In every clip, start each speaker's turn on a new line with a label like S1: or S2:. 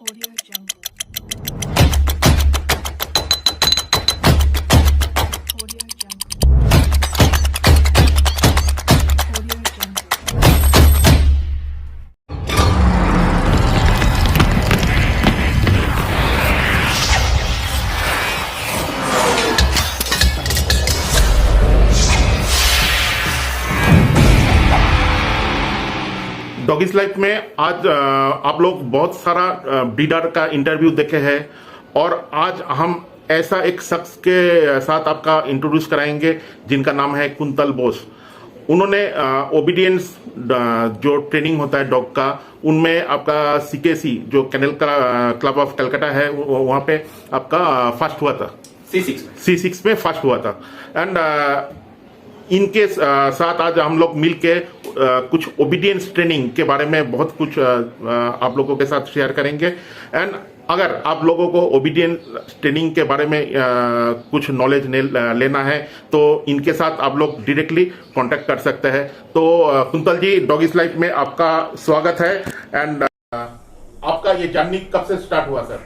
S1: Audio Jungle. Audio Jungle. Audio Jungle.
S2: Doggies life में आज आप लोग बहुत सारा ब्रीडर का इंटरव्यू देखे हैं और आज हम ऐसा एक शख्स के साथ आपका इंट्रोड्यूस कराएंगे जिनका नाम है कुंतल बोस। उन्होंने ओबीडियंस जो ट्रेनिंग होता है डॉग का, उनमें आपका सीकेसी जो कैनल क्लब ऑफ कलकत्ता है वहाँ पे आपका फर्स्ट हुआ था। C6 में फर्स्ट हुआ था। एंड इनके साथ आज हम लोग मिलके कुछ ओबीडियंस ट्रेनिंग के बारे में बहुत कुछ आप लोगों के साथ शेयर करेंगे। एंड अगर आप लोगों को ओबीडियंस ट्रेनिंग के बारे में कुछ नॉलेज लेना है तो इनके साथ आप लोग डायरेक्टली कांटेक्ट कर सकते हैं। तो कुंतल जी, डॉगिस लाइफ में आपका स्वागत है। एंड आपका ये जर्नी कब से स्टार्ट हुआ सर?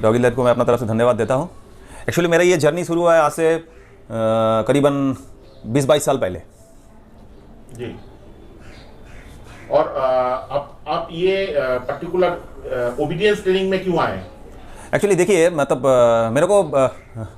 S3: डॉगी लाइफ को मैं अपना तरफ से धन्यवाद देता हूँ। एक्चुअली मेरा ये जर्नी शुरू हुआ है आज से करीबन 20-22 साल पहले
S2: जी। और आप ये पर्टिकुलर ओबीडियंस ट्रेनिंग में क्यों आए?
S3: एक्चुअली देखिए, मतलब मेरे को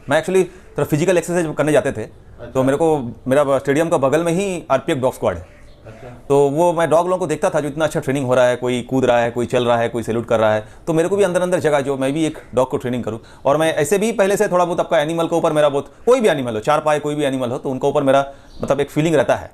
S3: मैं एक्चुअली थोड़ा फिजिकल एक्सरसाइज करने जाते थे।
S2: अच्छा।
S3: तो मेरे को मेरा स्टेडियम का बगल में ही आरपीएफ डॉग स्क्वाड है।
S2: अच्छा।
S3: तो वो मैं डॉग लोगों को देखता था जो इतना अच्छा ट्रेनिंग हो रहा है, कोई कूद रहा है, कोई चल रहा है, कोई सैल्यूट कर रहा है। तो मेरे को भी अंदर अंदर जगह जो मैं भी एक डॉग को ट्रेनिंग करूँ। और मैं ऐसे भी पहले से थोड़ा बहुत आपका एनिमल के ऊपर मेरा बहुत, कोई भी एनिमल हो, चार पाए कोई भी एनिमल हो, तो उनके ऊपर मेरा मतलब एक फीलिंग रहता है।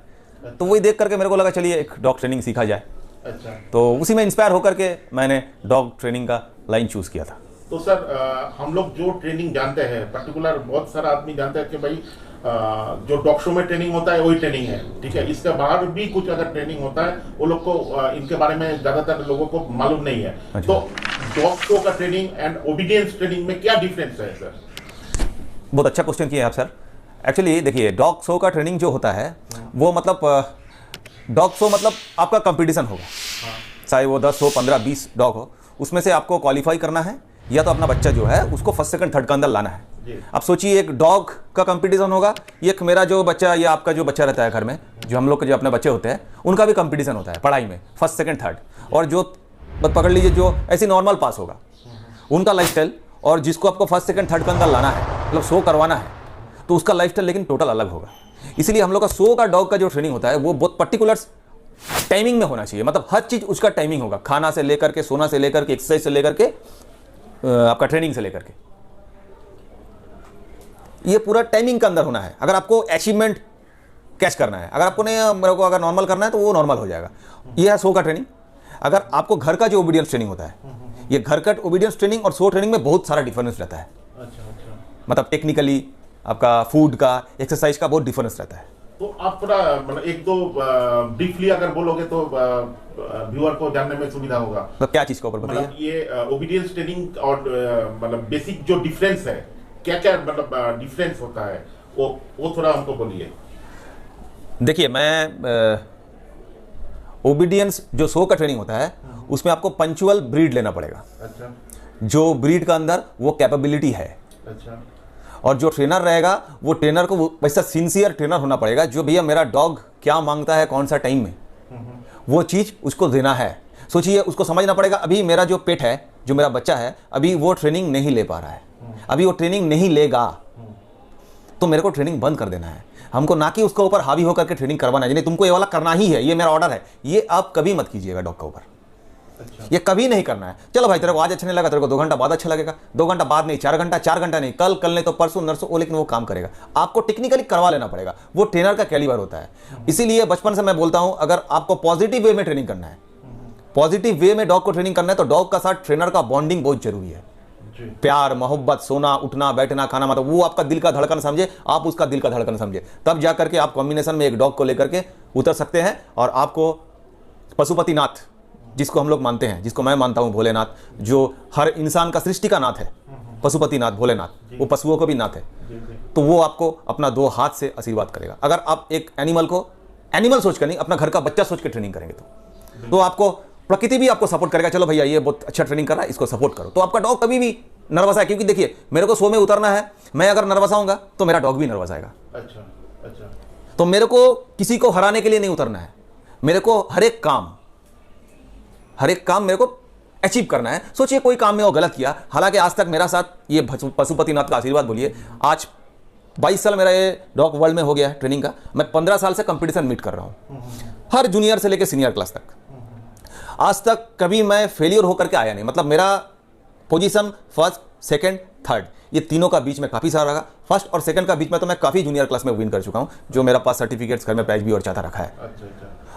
S3: तो वही देख करके मेरे को लगा चलिए एक डॉग ट्रेनिंग सीखा जाए।
S2: अच्छा।
S3: तो उसी में इंस्पायर होकर के मैंने डॉग ट्रेनिंग का लाइन चूज किया था।
S2: तो सर हम लोग जो ट्रेनिंग जानते हैं, पर्टिकुलर बहुत सारा आदमी जानते हैं कि भाई जो डॉग शो में ट्रेनिंग होता है वही ट्रेनिंग है, ठीक है। इसके बाहर भी कुछ अगर ट्रेनिंग होता है वो लोग को इनके बारे में ज्यादातर लोगों को मालूम नहीं है।
S3: अच्छा।
S2: तो डॉग शो का ट्रेनिंग एंड ओबीडियंस ट्रेनिंग में क्या डिफरेंस है सर?
S3: बहुत अच्छा क्वेश्चन किया आप सर। एक्चुअली देखिए, डॉग शो का ट्रेनिंग जो होता है वो मतलब डॉग शो मतलब आपका कंपटीशन होगा। चाहे वो 10 हो, 15, 20 डॉग हो, उसमें से आपको क्वालिफाई करना है या तो अपना बच्चा जो है उसको फर्स्ट सेकंड थर्ड के अंदर लाना है। आप सोचिए, एक डॉग का कंपटीशन होगा, एक मेरा जो बच्चा या आपका जो बच्चा रहता है घर में, जो हम लोग के जो अपने बच्चे होते हैं, उनका भी कंपटीशन होता है पढ़ाई में, फर्स्ट सेकंड थर्ड। और जो पकड़ लीजिए जो ऐसे नॉर्मल पास होगा, उनका लाइफस्टाइल, और जिसको आपको फर्स्ट सेकंड थर्ड के अंदर लाना है, मतलब शो करवाना है, तो उसका लाइफस्टाइल लेकिन टोटल अलग होगा। इसीलिए हम लोग का शो का डॉग का जो ट्रेनिंग होता है वो बहुत पर्टिकुलर टाइमिंग में होना चाहिए। मतलब हर चीज उसका टाइमिंग होगा, खाना से लेकर के, सोना से लेकर के, एक्सरसाइज से लेकर के, आपका ट्रेनिंग से लेकर के, ये पूरा टाइमिंग के अंदर होना है। अगर आपको अचीवमेंट कैच करना है, अगर आपको नहीं, मेरे को अगर नॉर्मल करना है तो वो नॉर्मल हो जाएगा। ये है शो का ट्रेनिंग। अगर आपको घर का जो ओबीडियंस ट्रेनिंग होता है, ये घर का ओबीडियंस ट्रेनिंग और शो ट्रेनिंग में बहुत सारा डिफरेंस रहता है।
S2: अच्छा अच्छा।
S3: मतलब टेक्निकली आपका फूड का, एक्सरसाइज का बहुत डिफरेंस रहता है।
S2: तो आप थोड़ा मतलब एक दो ब्रीफली अगर बोलोगे तो व्यूअर को जानने में सुविधा होगा।
S3: तो क्या चीज के ऊपर बताइए?
S2: मतलब ये ओबीडियंस ट्रेनिंग और मतलब बेसिक जो डिफरेंस है, क्या क्या मतलब डिफरेंस होता है, वो थोड़ा हमको बोलिए।
S3: देखिए, मैं ओबीडियंस जो शो का ट्रेनिंग होता है उसमें आपको पंचुअल ब्रीड लेना पड़ेगा।
S2: अच्छा।
S3: जो ब्रीड का अंदर वो कैपेबिलिटी है।
S2: अच्छा।
S3: और जो ट्रेनर रहेगा वो ट्रेनर को वैसा सिंसियर ट्रेनर होना पड़ेगा, जो भैया मेरा डॉग क्या मांगता है कौन सा टाइम में, वो चीज़ उसको देना है। सोचिए, उसको समझना पड़ेगा अभी मेरा जो पेट है, जो मेरा बच्चा है, अभी वो ट्रेनिंग नहीं ले पा रहा है, अभी वो ट्रेनिंग नहीं लेगा, तो मेरे को ट्रेनिंग बंद कर देना है। हमको ना कि उसके ऊपर हावी होकर के ट्रेनिंग करवाना है, नहीं तुमको ये वाला करना ही है, ये मेरा ऑर्डर है, ये आप कभी मत कीजिएगा डॉग के ऊपर।
S2: अच्छा।
S3: ये कभी नहीं करना है। चलो भाई, तेरे को आज अच्छा नहीं लगा, तेरे को 2 घंटा बाद अच्छा लगेगा, 2 घंटा बाद नहीं, 4 घंटा, 4 घंटा नहीं, कल नहीं तो परसों नरसों, वो लेकिन वो काम करेगा। आपको टेक्निकली करवा लेना पड़ेगा, वो ट्रेनर का कैलिबर होता है। इसीलिए बचपन से मैं बोलता हूं, अगर आपको पॉजिटिव वे में ट्रेनिंग करना है, पॉजिटिव वे में डॉग को ट्रेनिंग करना है, तो डॉग का साथ ट्रेनर का बॉन्डिंग बहुत जरूरी है। प्यार, मोहब्बत, सोना, उठना, बैठना, खाना, मतलब वो आपका दिल का धड़कन समझे, आप उसका दिल का धड़कन समझे, तब जाकर के आप कॉम्बिनेशन में एक डॉग को लेकर के उतर सकते हैं। और आपको पशुपतिनाथ, जिसको हम लोग मानते हैं, जिसको मैं मानता हूं भोलेनाथ, जो हर इंसान का सृष्टि का नाथ है, पशुपतिनाथ भोलेनाथ, वो पशुओं को भी नाथ है, तो वो आपको अपना 2 हाथ से आशीर्वाद करेगा। अगर आप एक एनिमल को एनिमल सोच कर नहीं, अपना घर का बच्चा सोच के ट्रेनिंग करेंगे तो आपको प्रकृति भी आपको सपोर्ट करेगा, चलो भैया ये बहुत अच्छा ट्रेनिंग कर रहा है, इसको सपोर्ट करो, तो आपका डॉग कभी भी नर्वस है। क्योंकि देखिए मेरे को 100 में उतरना है, मैं अगर नर्वस आऊंगा तो मेरा डॉग भी नर्वस आएगा।
S2: अच्छा अच्छा।
S3: तो मेरे को किसी को हराने के लिए नहीं उतरना है, मेरे को हर एक काम मेरे को अचीव करना है। सोचिए कोई काम में वो गलत किया, हालांकि आज तक मेरा साथ ये पशुपतिनाथ का आशीर्वाद बोलिए, आज 22 साल मेरा ये डॉग वर्ल्ड में हो गया है ट्रेनिंग का। मैं 15 साल से कंपटीशन मीट कर रहा हूं, हर जूनियर से लेकर सीनियर क्लास तक। आज तक कभी मैं फेलियर होकर के आया नहीं, मतलब मेरा पोजीशन फर्स्ट सेकंड थर्ड ये तीनों का बीच में काफ़ी सारा रहा। फर्स्ट और सेकंड का बीच में तो मैं काफ़ी जूनियर क्लास में विन कर चुका हूं, जो मेरा पास सर्टिफिकेट्स घर में प्राइज भी और चाहता रखा है।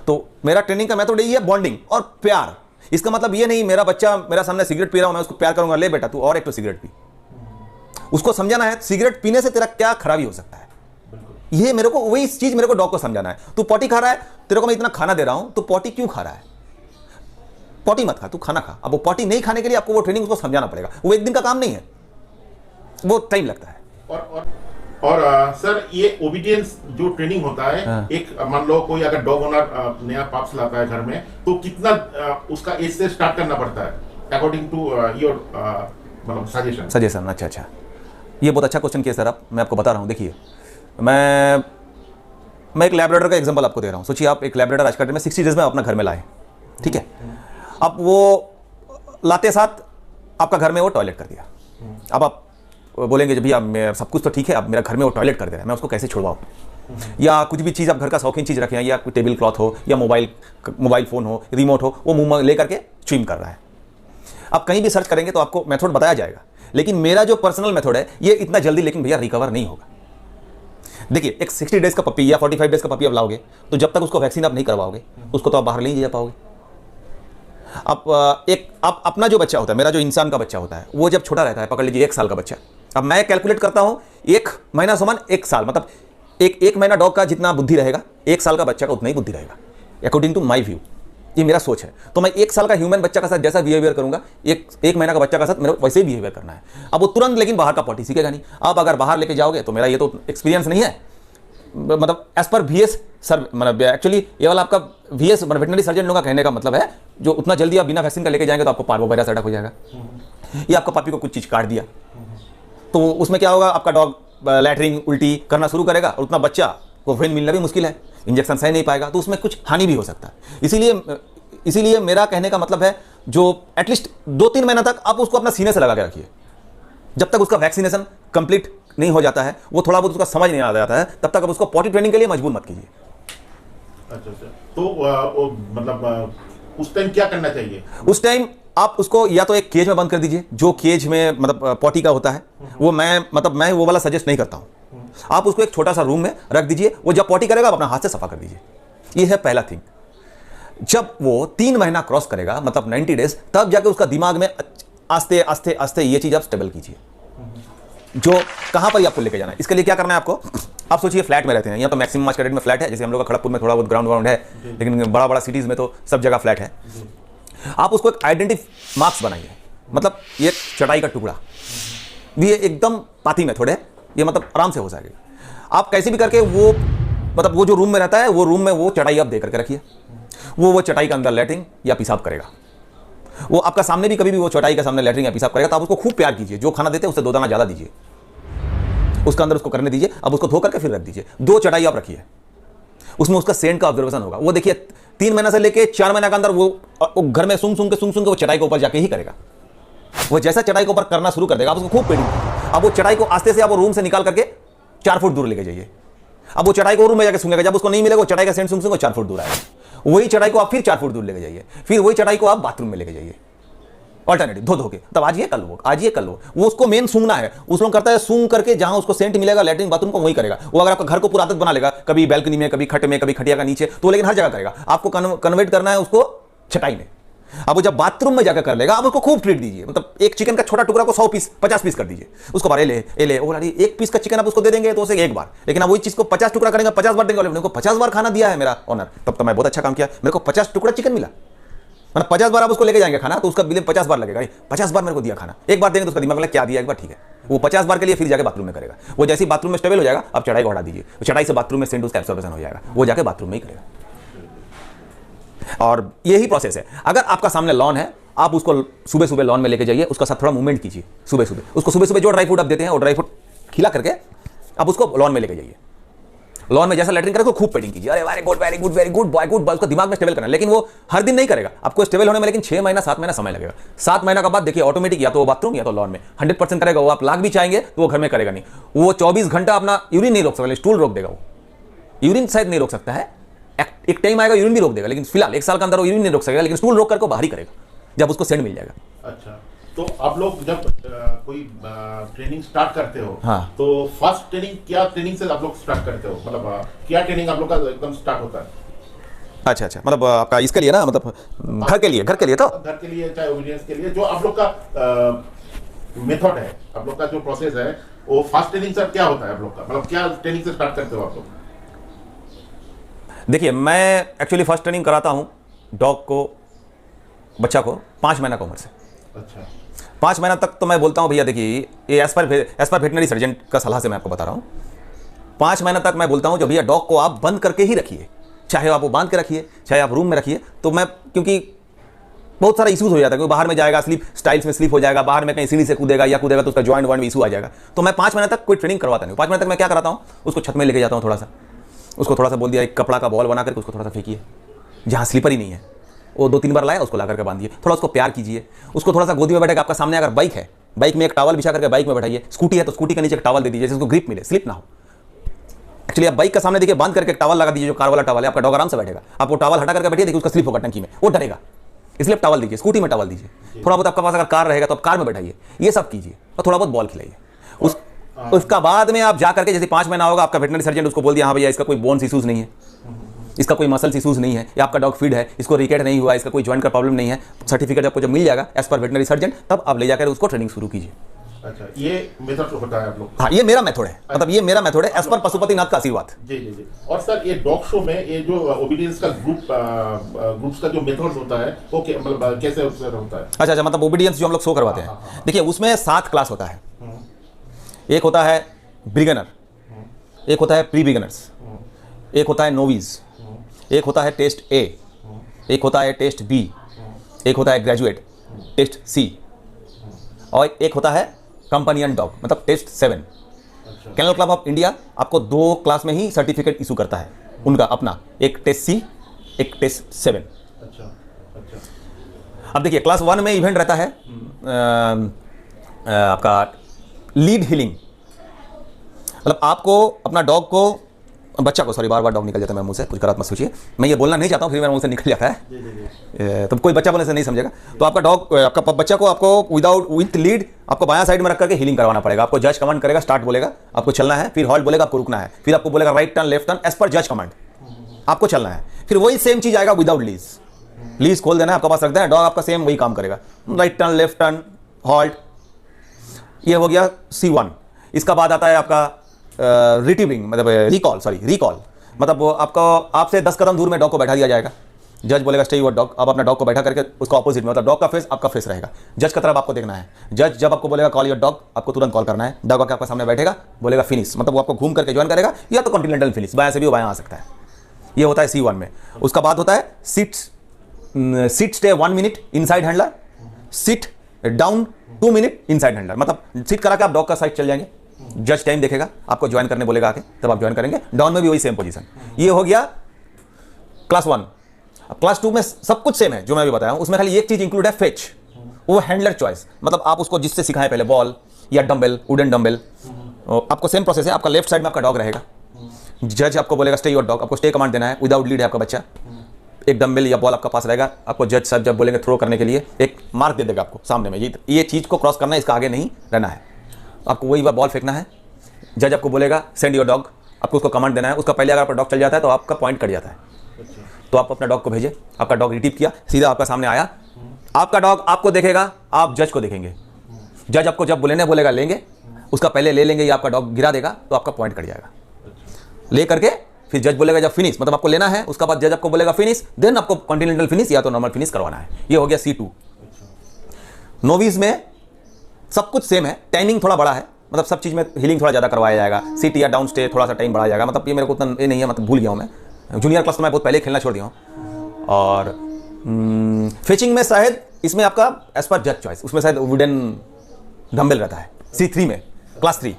S3: तो मेरा ट्रेनिंग का मेथड यही है, बॉन्डिंग और प्यार। इसका मतलब ये नहीं मेरा बच्चा मेरा सामने सिगरेट पी रहा हूं, मैं उसको प्यार करूंगा, ले बेटा तू और एक तो सिगरेट पी। उसको समझाना है सिगरेट पीने से तेरा क्या खराबी हो सकता है, ये मेरे को वही चीज मेरे को डॉग को समझाना है। तू पॉटी खा रहा है, तेरे को मैं इतना खाना दे रहा हूं, तो पॉटी क्यों खा रहा है? पॉटी मत खा, तू खाना खा। अब वो पॉटी नहीं खाने के लिए आपको वो ट्रेनिंग उसको समझाना पड़ेगा, वो एक दिन का काम नहीं है, वो टाइम लगता है।
S2: और सर ये ओबीडियंस जो ट्रेनिंग होता है,
S3: हाँ।
S2: एक मान लो कोई अगर डॉग ओनर नया पाप्स लाता है घर में, तो कितना उसका एज से स्टार्ट करना पड़ता है अकॉर्डिंग टू योर मतलब
S3: सजेशन? अच्छा, ये बहुत अच्छा क्वेश्चन किया सर आप, मैं आपको बता रहा हूँ। देखिए मैं एक लैब्राडोर का एग्जांपल आपको दे रहा हूँ। सोचिए आप एक लैब्राडोर आज का डेट में 60 डेज में अपना घर में लाए, ठीक है। अब वो लाते साथ आपका घर में वो टॉयलेट कर दिया। अब आप बोलेंगे भैया मैं सब कुछ तो ठीक है, अब मेरा घर में वो टॉयलेट कर दे रहा है, मैं उसको कैसे छुड़वाऊँ? या कुछ भी चीज़ आप घर का शौकीन चीज़ रखें, या कोई टेबल क्लॉथ हो या मोबाइल फ़ोन हो, रिमोट हो, वो मुंह में लेकर के स्विम कर रहा है। आप कहीं भी सर्च करेंगे तो आपको मेथड बताया जाएगा, लेकिन मेरा जो पर्सनल मेथड है ये इतना जल्दी लेकिन भैया रिकवर नहीं होगा। देखिए एक 60 डेज का पपी या 45 डेज का पपी आप लाओगे, तो जब तक उसको वैक्सीन आप नहीं करवाओगे उसको तो आप बाहर नहीं ले जा पाओगे। आप अपना जो बच्चा होता है, मेरा जो इंसान का बच्चा होता है, वो जब छोटा रहता है, पकड़ लीजिए 1 साल का बच्चा, अब मैं कैलकुलेट करता हूं 1 महीना समान 1 साल, मतलब एक महीना डॉग का जितना बुद्धि रहेगा 1 साल का बच्चा का उतना ही बुद्धि रहेगा, अकॉर्डिंग टू माई व्यू। ये मेरा सोच है। तो मैं 1 साल का ह्यूमन बच्चा का साथ जैसा बिहेवियर करूंगा, एक महीना का बच्चा का साथ मेरा वैसे ही बिहेवियर करना है। अब वो तुरंत लेकिन बाहर का पॉटी सीखेगा नहीं। आप अगर बाहर लेके जाओगे तो मेरा ये तो एक्सपीरियंस नहीं है, मतलब एज पर VS सर, मतलब एक्चुअली ये वाला आपका VS मतलब वेटनरी सर्जन लोगों का कहने का मतलब है, जो उतना जल्दी आप बिना वैक्सीन का लेके जाएंगे तो आपको पार्वो वायरस अटैक हो जाएगा। ये आपका पपी को कुछ चीज़ काट दिया तो उसमें क्या होगा, आपका डॉग लैटरिंग उल्टी करना शुरू करेगा और उतना बच्चा को वेन मिलना भी मुश्किल है, इंजेक्शन सही नहीं पाएगा, तो उसमें कुछ हानि भी हो सकता है। इसीलिए मेरा कहने का मतलब है, जो एटलीस्ट 2-3 महीना तक आप उसको अपना सीने से लगा के रखिए, जब तक उसका वैक्सीनेशन कंप्लीट नहीं हो जाता है, वो थोड़ा बहुत उसका समझ नहीं आ जाता है, तब तक आप उसको पॉटी ट्रेनिंग के लिए मजबूर मत कीजिए।
S2: अच्छा, तो मतलब उस टाइम क्या करना चाहिए?
S3: उस टाइम आप उसको या तो एक केज में बंद कर दीजिए, जो केज में मतलब पॉटी का होता है, वो मैं वो वाला सजेस्ट नहीं करता हूं। आप उसको एक छोटा सा रूम में रख दीजिए, वो जब पॉटी करेगा आप अपना हाथ से सफा कर दीजिए। ये है पहला थिंग। जब वो 3 महीना क्रॉस करेगा, मतलब 90 डेज, तब जाके उसका दिमाग में आस्ते आस्ते आस्ते ये चीज आप स्टेबल कीजिए। जो कहां पर आपको लेके जाना है, इसके लिए क्या करना है आपको? आप सोचिए फ्लैट में रहते हैं, यहाँ तो मैक्सिमम आज का डेट में फ्लैट है, जैसे हम लोग का खड़गपुर में थोड़ा बहुत ग्राउंड है, लेकिन बड़ा बड़ा सिटीज में तो सब जगह फ्लैट है। आप उसको एक आइडेंटिटी मार्क्स बनाइए, मतलब ये चटाई का टुकड़ा भी एकदम पाती मेथड है, ये मतलब आराम से हो जाएगा। आप कैसे भी करके वो मतलब वो जो रूम में रहता है, वो रूम में वो चटाई आप दे करके रखिए, वो चटाई के अंदर लैट्रिन या पेशाब करेगा। वो आपका सामने भी कभी भी वो चटाई के सामने लैट्रिन या पेशाब करेगा, तो आप उसको खूब प्यार कीजिए, जो खाना देते हैं उससे 2 दाना ज़्यादा दीजिए, उसके अंदर उसको करने दीजिए। अब उसको धो करके फिर रख दीजिए। 2 चटाई आप रखिए, उसमें उसका सेंट का ऑब्जर्वेशन होगा। वो देखिए 3 महीना से लेके 4 महीना के अंदर वो घर में सूंघ के वो चटाई के ऊपर जाके ही करेगा। वो जैसा चटाई के ऊपर करना शुरू कर देगा, आप उसको खूब पेडिंग कीजिए। अब वो चटाई को आस्ते से आप रूम से निकाल करके 4 फुट दूर लेके जाइए। अब वो चटाई को रूम में जाकर सूंघेगा, जब उसको नहीं मिलेगा वो चटाई का सेंट सूंघ 4 फुट दूर आएगा। वही चटाई को आप फिर 4 फुट दूर लेके जाइए, फिर वही चटाई को आप बाथरूम में लेके जाइए, ऑल्टरनेटिव धो के। तब आज ये कल वो उसको मेन सूंघना है। उस लोग करता है सूंघ करके जहां उसको सेंट मिलेगा लैट्रिन बाथरूम को वही करेगा। वो अगर आपका घर को पूरा आदत बना लेगा, कभी बैल्कनी में, कभी खट में, कभी खटिया का नीचे, तो लेकिन हर जगह करेगा। आपको कन्वर्ट करना है उसको चटाई में। अब वो जब बाथरूम में जाकर कर लेगा, आप उसको खूब ट्रीट दीजिए। मतलब एक चिकन का छोटा टुकड़ा को 100 पीस 50 पीस कर दीजिए उसको। बार ले वो लाड़ी 1 पीस का चिकन आप उसको दे देंगे तो उसे 1 बार, लेकिन आप वही चीज को 50 टुकड़ा करेंगे, 50 बार देंगे। मेरे को 50 बार खाना दिया है मेरा ऑनर, तब तो मैं बहुत अच्छा काम किया, मेरे को 50 टुकड़ा चिकन मिला। मतलब 50 बार आप उसको लेके जाएंगे खाना, तो उसका बिल 50 बार लगेगा। 50 बार मेरे को दिया खाना, 1 बार देंगे तो उसका दिमाग में क्या दिया, 1 बार ठीक है। वो 50 बार के लिए फिर जाके बाथरूम में करेगा। वो जैसे ही बाथरूम में स्टेबल हो जाएगा, आप चटाई को हटा दीजिए, चटाई से बाथरूम में सेंट उसका एब्जॉर्प्शन हो जाएगा, वो जाके बाथरूम में ही करेगा। और यही प्रोसेस है। अगर आपका सामने लॉन है, आप उसको सुबह सुबह लॉन में लेके जाइए, उसका साथ थोड़ा मूवमेंट कीजिए सुबह सुबह। उसको सुबह सुबह जो ड्राई फ्रूट आप देते हैं वो ड्राई फ्रूट खिला करके आप उसको लॉन में लेके जाइए। लॉन में जैसा लैट्रिन करे तो खूब पेडिंग कीजिए, अरे very good very good very good boy good boy, उसको दिमाग में स्टेबल करना। लेकिन वो हर दिन नहीं करेगा, आपको स्टेबल होने में लेकिन 6 महीना 7 महीना समय लगेगा। 7 महीना के बाद देखिए ऑटोमेटिक या तो वो बाथरूम या तो लॉन में 100% करेगा। वो आप लाख भी चाहेंगे तो वो घर में करेगा नहीं। वो 24 घंटा अपना यूरिन नहीं रोक सकता, स्टूल रोक देगा। वो यूरिन शायद नहीं रोक सकता है, एक टाइम आएगा यूरिन भी रोक देगा, लेकिन फिलहाल 1 साल के अंदर वो यूरिन नहीं रोक सकेगा, लेकिन स्टूल रोक करके बाहर ही करेगा जब उसको सेंड मिल जाएगा।
S2: अच्छा, तो आप लोग जब कोई ट्रेनिंग स्टार्ट करते हो,
S3: हाँ।
S2: तो फर्स्ट ट्रेनिंग क्या ट्रेनिंग से आप लोग स्टार्ट करते हो, मतलब क्या ट्रेनिंग आप लोग का एकदम स्टार्ट होता है?
S3: अच्छा अच्छा, मतलब आपका इसके लिए ना, मतलब घर के लिए तो
S2: घर के लिए चाहे ओबीडियंस के लिए, जो आप लोग का मेथड है, आप लोग का जो प्रोसेस है, वो फर्स्ट ट्रेनिंग से क्या होता है आप लोग का, मतलब क्या ट्रेनिंग से स्टार्ट करते हो आप लोग?
S3: देखिए, मैं एक्चुअली फर्स्ट ट्रेनिंग कराता हूं डॉग को, बच्चा को 5 महीना की उम्र से।
S2: अच्छा,
S3: 5 महीना तक तो मैं बोलता हूं भैया, देखिए ये एज पर वेटनरी सर्जन का सलाह से मैं आपको बता रहा हूं। 5 महीना तक मैं बोलता हूं जो भैया डॉग को आप बंद करके ही रखिए, चाहे आप वो बांध के रखिए, चाहे आप रूम में रखिए। तो मैं, क्योंकि बहुत सारा इशूज हो जाता है, क्योंकि बाहर में जाएगा, स्लीप स्टाइल्स में स्लीप हो जाएगा, बाहर में कहीं सीढ़ी से कूदेगा तो उसका जॉइंट में इशू आ जाएगा। तो मैं 5 महीने तक कोई ट्रेनिंग करवाता नहीं। 5 महीने तक मैं क्या कराता हूँ, उसको छत में लेके जाता हूँ, उसको थोड़ा सा बोल दिया एक कपड़ा का बॉल बना करके उसको थोड़ा सा फेंकिए, जहाँ स्लीपर ही नहीं है, वो 2-3 बार लाया, उसको ला करके बांधिए, थोड़ा उसको प्यार कीजिए, उसको थोड़ा सा गोदी में बैठेगा। आपका सामने अगर बाइक है, बाइक में एक टॉवल बिछा करके बाइक में बैठाइए, स्कूटी है तो स्कूटी के नीचे एक टॉवल दे दीजिए, जिसको ग्रिप मिले, स्लिप ना हो। एक्चुअली आप बाइक का सामने देखिए बांध करके एक टॉवल लगा दीजिए, जो कार वाला टॉवल है, आपका डॉग आराम से बैठेगा। आप वो टॉवल हटा करके बैठिए, देखिए उसका स्लिप होगा टंकी में, वो डरेगा, इसलिए टॉवल दीजिए। स्कूटी में टॉवल दीजिए, थोड़ा बहुत आपका पास अगर कार रहेगा तो आप कार में बैठाइए, ये सब कीजिए, और थोड़ा बहुत बॉल खिलाइए। उसका बाद में आप जा करके, जैसे 5 महीना होगा, आपका वेटनरी सर्जन उसको बोल दिया हाँ भैया इसका कोई बोन्स इशूज नहीं है, इसका कोई मसल्स इशूज नहीं है, या आपका डॉग फीड है, इसको रिकेट नहीं हुआ, इसका कोई जॉइंट का प्रॉब्लम नहीं है, सर्टिफिकेट आपको जब मिल जाएगा एज पर वेटनरी सर्जन, तब आप ले जाकर उसको ट्रेनिंग शुरू कीजिए।
S2: अच्छा, ये मेथड होता है आप लोग?
S3: हाँ, ये मेरा मेथड है, मतलब ये मेरा मेथड है एज पर पशुपतिनाथ का आशीर्वाद।
S2: जी जी जी। और सर, ये डॉग शो में ये जो ओबीडियंस का ग्रुप्स का जो मेथड होता है, वो मतलब कैसे होता है?
S3: अच्छा, मतलब ओबीडियंस जो हम लोग शो करवाते हैं, देखिए उसमें 7 क्लास होता है। एक होता है बिगिनर, एक होता है प्री बिगिनर्स, एक होता है नोविज, एक होता है टेस्ट ए, एक होता है टेस्ट बी, एक होता है ग्रेजुएट टेस्ट सी, और एक होता है कंपेनियन डॉग मतलब test 7। Kennel Club of India आपको 2 क्लास में ही सर्टिफिकेट इशू करता है उनका अपना, एक टेस्ट सी, एक टेस्ट 7।
S2: अच्छा अच्छा।
S3: अब देखिए क्लास 1 में इवेंट रहता है आपका लीड हीलिंग, मतलब आपको अपना डॉग को, बच्चा को, सॉरी बार बार डॉग निकल जाता है मेरे मुंह से, कुछ गलत मत सोचिए, मैं ये बोलना नहीं चाहता हूँ फिर मेरे मुंह से निकल जाता है, तो कोई बच्चा बोलने से नहीं समझेगा। तो आपका डॉग, आपका बच्चा को आपको विथ लीड आपको बायां साइड में रख करके हीलिंग करवाना पड़ेगा। आपको जज कमांड करेगा, स्टार्ट बोलेगा, आपको चलना है, फिर हॉल्ट बोलेगा, आपको रुकना है, फिर आपको बोलेगा right turn left turn, as per जज कमांड आपको चलना है। फिर वही सेम चीज आएगा विदाउट लीज खोल देना है, आपके पास रख देना, डॉग आपका सेम वही काम करेगा, right turn left turn halt. ये हो गया C1। इसका बाद आता है आपका रिट्रीविंग, मतलब रिकॉल, मतलब वो आपको आपसे 10 कदम दूर में डॉग को बैठा दिया जाएगा, जज बोलेगा स्टे योर डॉग, आप अपना डॉग को बैठा करके उसका ऑपोजिट में, मतलब डॉग का फेस आपका फेस रहेगा, जज का तरफ आपको देखना है। जज जब आपको बोलेगा कॉल योर डॉग, आपको तुरंत कॉल करना है, डॉग आके आपके सामने बैठेगा, बोलेगा फिनिश, मतलब वो आपको घूम करके ज्वाइन करेगा, या तो कॉन्टिनेंटल फिनिश, बायां से भी वो बायां आ सकता है। ये होता है C1 में। उसका बाद होता है sit stay 1 minute inside handler, sit down 2 minute inside handler, मतलब सिट करा के आप डॉग का साइड चल जाएंगे, जज टाइम देखेगा, आपको ज्वाइन करने बोलेगा आके, तब आप ज्वाइन करेंगे। डाउन में भी वही सेम पोजीशन। ये हो गया क्लास 1। अब क्लास 2 में सब कुछ सेम है जो मैं भी बताया हूं, उसमें खाली एक चीज इंक्लूड है फेच, वो हैंडलर चॉइस, मतलब आप उसको जिससे सिखाएं पहले, बॉल या डंबल, वुडन डंबल, आपको सेम प्रोसेस है। आपका लेफ्ट साइड में आपका डॉग रहेगा, जज आपको बोलेगा स्टे योर डॉग, आपको स्टे कमांड देना है, विदाउट लीड है आपका बच्चा, एक डंबल या बॉल आपका पास रहेगा, आपको जज साहब जब बोलेंगे थ्रो करने के लिए एक मार्क दे देगा आपको सामने में, ये चीज को क्रॉस करना है, इसका आगे नहीं रहना है, आपको वही बार बॉल फेंकना है। जज आपको बोलेगा सेंड योर डॉग, आपको उसको कमांड देना है, उसका पहले अगर आपका डॉग चल जाता है तो आपका पॉइंट कट जाता है, तो आप अपना डॉग को भेजे, आपका डॉग रिट्रीव किया, सीधा आपका सामने आया, आपका डॉग आपको देखेगा, आप जज को देखेंगे, जज आपको जब बोलेगा लेंगे, उसका पहले ले लेंगे या आपका डॉग गिरा देगा तो आपका पॉइंट कट जाएगा। ले करके फिर जज बोलेगा जब फिनिश, मतलब आपको लेना है, उसका बाद जज आपको बोलेगा फिनिश, देन आपको कॉन्टिनेंटल फिनिश या तो नॉर्मल फिनिश करवाना है। ये हो गया C2। नोविस में सब कुछ सेम है, टाइमिंग थोड़ा बड़ा है, मतलब सब चीज़ में हीलिंग थोड़ा ज़्यादा करवाया जाएगा, सिट या डाउन स्टे थोड़ा सा टाइम बढ़ाया जाएगा, मतलब ये मेरे को उतना ये नहीं है, मतलब भूल गया हूँ मैं, जूनियर क्लास तो मैं बहुत पहले खेलना छोड़ दिया हूँ। और फेचिंग में शायद इसमें आपका एज पर जज चॉइस उसमें शायद वुडन डंबल रहता है C3 में, क्लास 3।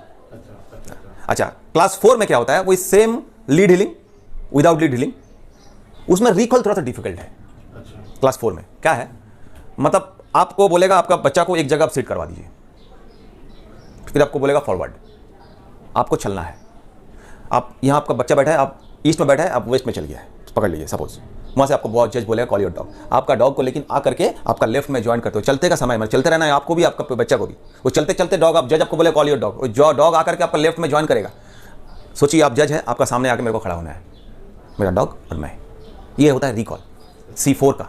S3: अच्छा, क्लास 4 में क्या होता है, वही same lead healing without lead healing, उसमें रिकॉल थोड़ा सा डिफिकल्ट है। क्लास 4 में क्या है, मतलब आपको बोलेगा आपका बच्चा को एक जगह आप सीट करवा दीजिए, फिर आपको बोलेगा फॉरवर्ड, आपको चलना है। आप यहाँ आपका बच्चा बैठा है, आप ईस्ट में बैठा है, आप वेस्ट में चल गया है, पकड़ लीजिए सपोज, वहाँ से आपको बहुत जज बोलेगा कॉल योर डॉग, आपका डॉग को लेकिन आ करके आपका लेफ्ट में ज्वाइन करते हो। चलते का समय में चलते रहना है आपको भी, आपका बच्चा को भी। वो चलते चलते डॉग, आप जज आपको बोले कॉल योर डॉग, वो जो डॉग आकर के आपका लेफ्ट में ज्वाइन करेगा। सोचिए आप जज है, आपका सामने आके मेरे को खड़ा होना है, मेरा डॉग और मैं, ये होता है रिकॉल C4 का।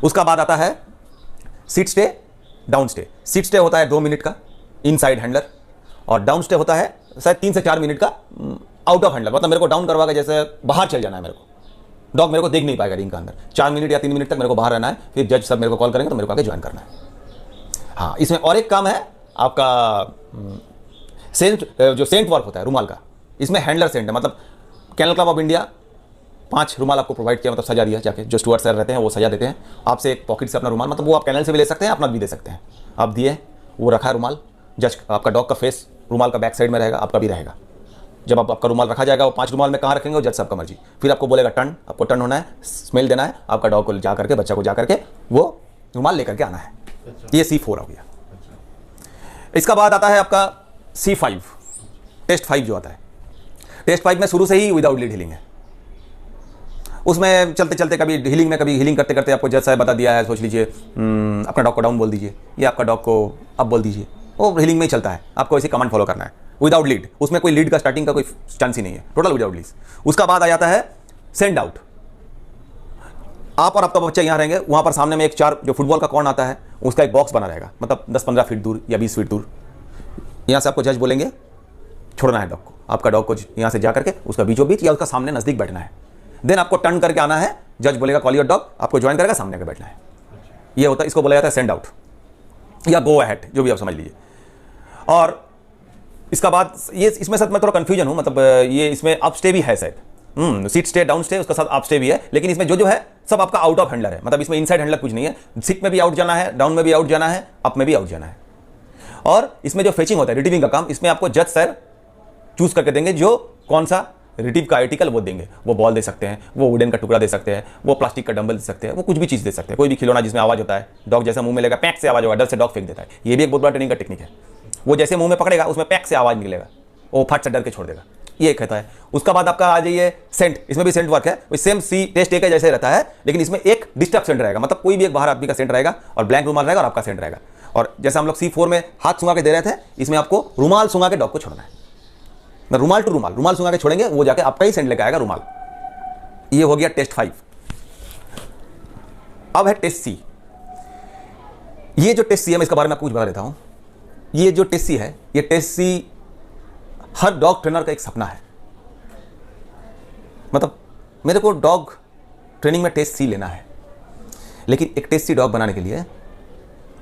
S3: उसका बाद आता है seat stay, down stay. Seat stay होता है 2 मिनट का इनसाइड हैंडलर, और डाउन स्टे होता है शायद 3 से 4 मिनट का आउट ऑफ हैंडलर, मतलब मेरे को डाउन करवा के जैसे बाहर चल जाना है, मेरे को डॉग मेरे को देख नहीं पाएगा रिंग के अंदर। 4 मिनट या 3 मिनट तक मेरे को बाहर रहना है, फिर जज सब मेरे को कॉल करेंगे तो मेरे को आगे ज्वाइन करना है। हाँ, इसमें और एक काम है आपका सेंट, जो सेंट वर्क होता है रुमाल का, इसमें हैंडलर सेंट है, मतलब कैनल क्लब ऑफ इंडिया 5 रुमाल आपको प्रोवाइड किया, मतलब सजा दिया जाके, जो स्टुअर्ट सर रहते हैं वो सजा देते हैं आपसे एक पॉकेट से अपना रुमाल, मतलब वो आप कैनल से भी ले सकते हैं, अपना भी दे सकते हैं। आप दिए, वो रखा है रुमाल, जज आपका डॉग का फेस रुमाल का बैक साइड में रहेगा, आपका भी रहेगा। जब आपका रुमाल रखा जाएगा, वो 5 रुमाल में कहाँ रखेंगे वो जज साहब का मर्जी। फिर आपको बोलेगा टर्न, आपको टर्न होना है, स्मेल देना है, आपका डॉग को जा करके, बच्चा को जा करके वो रुमाल लेकर के आना है। ये C4 हो गया। इसका बाद आता है आपका C5, टेस्ट 5 जो आता है। टेस्ट 5 में शुरू से ही विदाउट लीड हीलिंग है, उसमें चलते चलते कभी हीलिंग में, कभी हीलिंग करते करते आपको जज साहब बता दिया है, सोच लीजिए अपना डॉग को डाउन बोल दीजिए, या आपका डॉग को अप बोल दीजिए, वो हीलिंग में ही चलता है, आपको ऐसे कमांड फॉलो करना है विदाउट लीड। उसमें कोई लीड का स्टार्टिंग का कोई चांस ही नहीं है, टोटल विदाउट लीड। उसका बाद आ जाता है सेंड आउट। आप और आपका बच्चा यहाँ रहेंगे, वहाँ पर सामने में एक 4 जो फुटबॉल का कॉर्न आता है, उसका एक बॉक्स बना रहेगा, मतलब 10-15 फीट दूर या 20 फीट दूर। यहाँ से आपको जज बोलेंगे छोड़ना है डॉग को, आपका डॉग को यहाँ से जा करके उसका बीचों बीच या उसका सामने नज़दीक बैठना है। देन आपको टर्न करके आना है, जज बोलेगा कॉल योर डॉग, आपको ज्वाइन करेगा, सामने के बैठना है। ये होता है, इसको बोला जाता है सेंड आउट या गो अहेड, जो भी आप समझ लीजिए। और इसका बाद ये, इसमें साथ मैं थोड़ा कंफ्यूजन हूँ, मतलब ये इसमें अप स्टे भी है शायद, सीट स्टे डाउन स्टे उसका साथ अप स्टे भी है, लेकिन इसमें जो है सब आपका आउट ऑफ हैंडलर है, मतलब इसमें इनसाइड हैंडलर कुछ नहीं है। सीट में भी आउट जाना है, डाउन में भी आउट जाना है, अप में भी आउट जाना है। और इसमें जो फेचिंग होता है, रिट्रीविंग का काम, इसमें आपको जज सर चूज करके देंगे जो कौन सा रिट्रीव का आर्टिकल वो देंगे। वो बॉल दे सकते हैं, वो वुडन का टुकड़ा दे सकते हैं, वो प्लास्टिक का डंबल दे सकते हैं, वो कुछ भी चीज़ दे सकते हैं, कोई भी खिलौना जिसमें आवाज़ होता है, डॉग जैसा मुंह में लेगा पैक से आवाज़ होगा, डर से डॉग फेंक देता है। ये भी एक बहुत बड़ा ट्रेनिंग का टेक्निक है। वो जैसे मुंह में पकड़ेगा उसमें पैक से आवाज़ निकलेगा, वो फट से डर के छोड़ देगा, ये एक रहता है। उसका बाद आपका आ जाइए सेंट, इसमें भी सेंट वर्क है, सेम टेस्ट एक जैसे रहता है, लेकिन इसमें एक डिस्टर्ब सेंट रहेगा, मतलब कोई भी एक बाहर आदमी का सेंट रहेगा और ब्लैंक रुमाल रहेगा और आपका सेंट रहेगा। और जैसे हम लोग C4 में हाथ सुंगा के दे रहे थे, इसमें आपको रुमाल सुंगा के डॉग को छोड़ना है, रुमाल टू रुमाल, रुमाल सुंगा के छोड़ेंगे, वो जाके आपका ही सेंट लेकर आएगा रुमाल। ये हो गया टेस्ट 5। अब है टेस्ट C। ये जो टेस्ट C है, मैं इसके बारे में आपको कुछ बता देता हूं। ये जो टेस्ट C है, ये टेस्ट C हर डॉग ट्रेनर का एक सपना है, मतलब मेरे को डॉग ट्रेनिंग में टेस्ट C लेना है, लेकिन एक टेस्ट C डॉग बनाने के लिए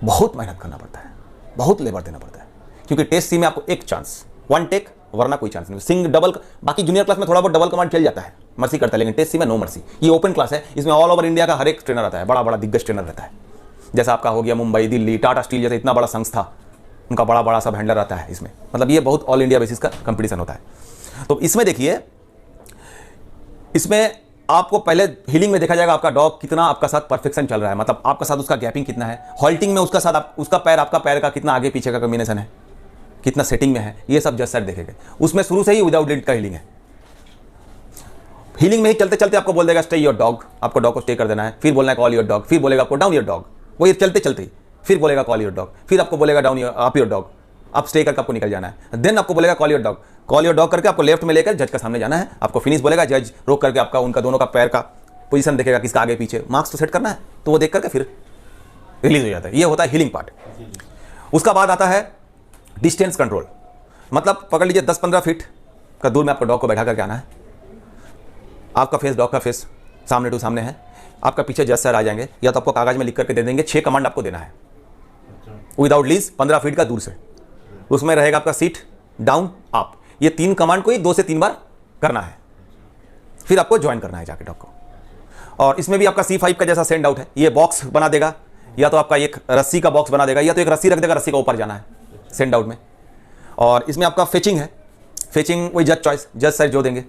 S3: बहुत मेहनत करना पड़ता है, बहुत लेबर देना पड़ता है, क्योंकि टेस्ट C में आपको एक चांस, 1 टेक, वरना कोई चांस नहीं। सिंग डबल, बाकी जूनियर क्लास में थोड़ा बहुत डबल कमांड चल जाता है, मर्सी करता है, लेकिन टेस्ट C में नो मर्सी। ये ओपन क्लास है, इसमें ऑल ओवर इंडिया का हर एक ट्रेनर आता है, बड़ा बड़ा दिग्गज ट्रेनर रहता है, जैसा आपका हो गया मुंबई, दिल्ली, टाटा स्टील जैसे इतना बड़ा संस्था, उनका बड़ा बड़ा सब हैंडलर आता है इसमें, मतलब ये बहुत ऑल इंडिया बेसिस का कंपटीशन होता है। तो इसमें देखिए, इसमें आपको पहले हीलिंग में देखा जाएगा आपका डॉग कितना आपका साथ परफेक्शन चल रहा है, मतलब आपका साथ उसका गैपिंग कितना है, हॉल्टिंग में उसका साथ उसका पैर, आपका पैर का कितना आगे पीछे का कॉम्बिनेशन है, कितना सेटिंग में है, ये सब जज सर देखेंगे। उसमें शुरू से ही विदाउट लीड का हीलिंग है। हीलिंग में ही चलते चलते आपको बोल देगा स्टे योर डॉग, आपको डॉग को स्टे कर देना है, फिर बोलना है कॉल योर डॉग, फिर बोलेगा आपको डाउन योर डॉग, वो ये चलते चलते ही फिर बोलेगा कॉल योर डॉग, फिर आपको बोलेगा down your up your dog, आप स्टे करके आपको निकल जाना है। देन आपको बोलेगा call your dog, call your dog करके आपको लेफ्ट में लेकर जज के सामने जाना है, आपको फिनिश बोलेगा, जज रोक करके आपका उनका दोनों का पैर का पोजीशन देखेगा, किसका आगे पीछे, मार्क्स तो सेट करना है, तो वो देख करके फिर रिलीज हो जाता है। ये होता है हीलिंग पार्ट। उसका बाद आता है डिस्टेंस कंट्रोल, मतलब पकड़ लीजिए 10-15 फीट का दूर में आपको डॉग को बैठा करके आना है, आपका फेस डॉग का फेस सामने टू सामने है, आपका पीछे जज सर आ जाएंगे, या तो आपको कागज में लिख करके दे देंगे, 6 कमांड आपको देना है विदाउट लीज 15 फीट का दूर से। उसमें रहेगा आपका सीट डाउन अप, ये 3 कमांड को ही 2 से 3 बार करना है, फिर आपको ज्वाइन करना है जाके डॉग को। और इसमें भी आपका C5 का जैसा सेंड आउट है, ये बॉक्स बना देगा, या तो आपका एक रस्सी का बॉक्स बना देगा, या तो एक रस्सी रख देगा, रस्सी का ऊपर जाना है सेंड आउट में। और इसमें आपका फेचिंग है, फेचिंग वही जज चॉइस, जज साइड जो देंगे।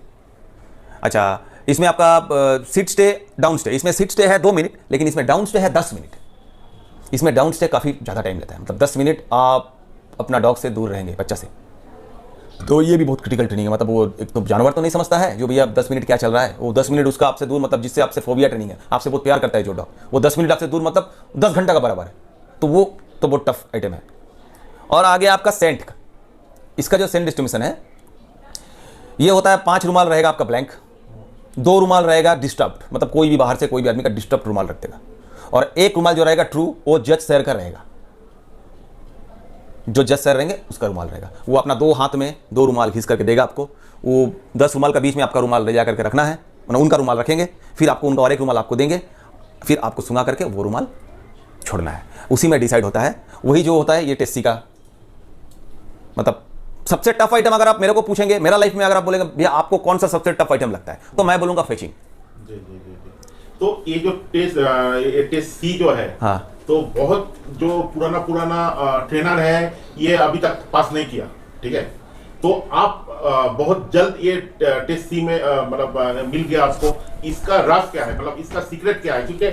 S3: अच्छा, इसमें आपका सिट स्टे डाउन स्टे, इसमें सिट स्टे है 2 मिनट, लेकिन इसमें डाउन स्टे है 10 मिनट। इसमें डाउन स्टे काफ़ी ज़्यादा टाइम लेता है, मतलब 10 मिनट आप अपना डॉग से दूर रहेंगे, बच्चा से। तो ये भी बहुत क्रिटिकल ट्रेनिंग है, मतलब वो एक तो जानवर तो नहीं समझता है जो भैया 10 मिनट क्या चल रहा है, वो 10 मिनट उसका आपसे दूर, मतलब जिससे आपसे फोबिया ट्रेनिंग है, आपसे बहुत प्यार करता है जो डॉग, वो 10 मिनट आपसे दूर मतलब 10 घंटा का बराबर है। तो वो तो बहुत टफ आइटम है। और आगे आपका सेंट का, इसका जो सेंट डिस्ट्रीब्यूशन है ये होता है 5 रुमाल रहेगा आपका ब्लैंक, 2 रुमाल रहेगा डिस्टर्ब, मतलब कोई भी बाहर से कोई भी आदमी का डिस्टर्ब रुमाल रख देगा, और 1 रुमाल जो रहेगा ट्रू, वो जज सर का रहेगा, जो जज सर रहेंगे उसका रुमाल रहेगा। वो अपना 2 हाथ में 2 रुमाल घिस करके देगा आपको, वो 10 रुमाल का बीच में आपका रुमाल ले जा करके रखना है, मतलब उनका रुमाल रखेंगे, फिर आपको उनका और 1 रुमाल आपको देंगे, फिर आपको सुंगा करके वो रुमाल छोड़ना है। उसी में डिसाइड होता है, वही जो होता है ये टेस्सी का, मतलब सबसे टफ आइटम अगर आप मेरे को पूछेंगे, मेरा लाइफ में अगर आप बोलेंगे भैया आपको कौन सा सबसे टफ आइटम लगता है, तो मैं बोलूंगा फेचिंग।
S2: जी जी जी जी। तो ये जो टेस्ट सी जो है,
S3: हाँ,
S2: तो बहुत जो पुराना ट्रेनर है ये अभी तक पास नहीं किया, ठीक है, तो आप बहुत जल्द ये टेस्ट सी में मतलब मिल गया आपको, इसका राज क्या है, मतलब इसका सीक्रेट क्या है? क्योंकि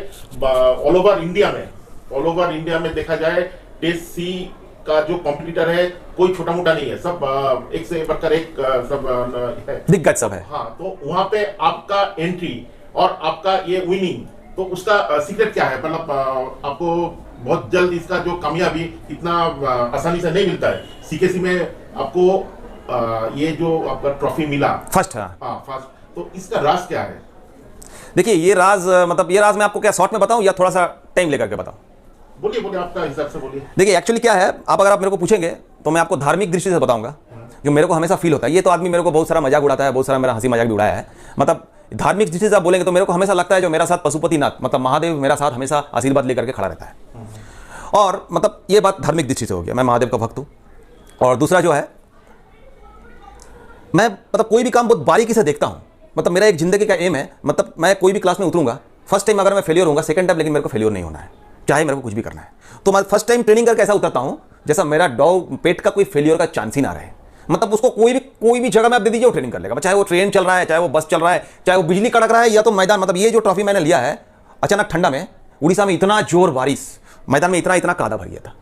S2: ऑल ओवर इंडिया में देखा जाए टेस्ट सी का जो कॉम्पिटिटर है कोई छोटा मोटा नहीं है, सब एक से बढ़कर एक सब है,
S3: दिग्गज सब है।
S2: हाँ, तो वहां पे आपका एंट्री और आपका ये विनिंग, तो उसका सीक्रेट क्या है? मतलब आपको बहुत जल्द इसका जो कामयाबी इतना आसानी से नहीं मिलता है। सीकेसी में आपको ये जो आपका ट्रॉफी मिला
S3: फर्स्ट,
S2: हाँ फर्स्ट, तो इसका राज क्या है?
S3: देखिए ये राज, मतलब ये राज मैं आपको क्या शॉर्ट में बताऊं या थोड़ा सा टाइम लेकर के बताऊं?
S2: बोलिए बोलिए, आपका हिसाब से बोलिए।
S3: देखिए एक्चुअली क्या है, आप अगर आप मेरे को पूछेंगे तो मैं आपको धार्मिक दृष्टि से बताऊंगा, जो मेरे को हमेशा फील होता है। ये तो आदमी मेरे को बहुत सारा मजाक उड़ाता है, बहुत सारा मेरा हंसी मजाक भी उड़ाया है, मतलब धार्मिक दृष्टि से आप बोलेंगे तो मेरे को हमेशा लगता है जो मेरा साथ पशुपतिनाथ मतलब महादेव मेरा साथ हमेशा आशीर्वाद लेकर के खड़ा रहता है। और मतलब ये बात धार्मिक दृष्टि से हो गया, मैं महादेव का भक्त हूँ। और दूसरा जो है, मैं मतलब कोई भी काम बहुत बारीकी से देखता हूँ, मतलब मेरा एक जिंदगी का एम है, मतलब मैं कोई भी क्लास में उतरूंगा, फर्स्ट टाइम अगर मैं फेलियर होऊंगा, सेकंड टाइम लेकिन मेरे को फेलियर नहीं होना है, चाहे मेरे को कुछ भी करना है। तो मैं फर्स्ट टाइम ट्रेनिंग करके ऐसा उतरता हूँ जैसा मेरा डॉग पेट का कोई फेलियर का चांस ही ना रहे, मतलब उसको कोई भी जगह में आप दे दीजिए वो ट्रेनिंग कर लेगा, चाहे वो ट्रेन चल रहा है, चाहे वो बस चल रहा है, चाहे वो बिजली कड़क रहा है, या तो मैदान, मतलब ये जो ट्रॉफी मैंने लिया है अचानक ठंडा में उड़ीसा में, इतना जोर बारिश, मैदान में इतना कादा भर गया था,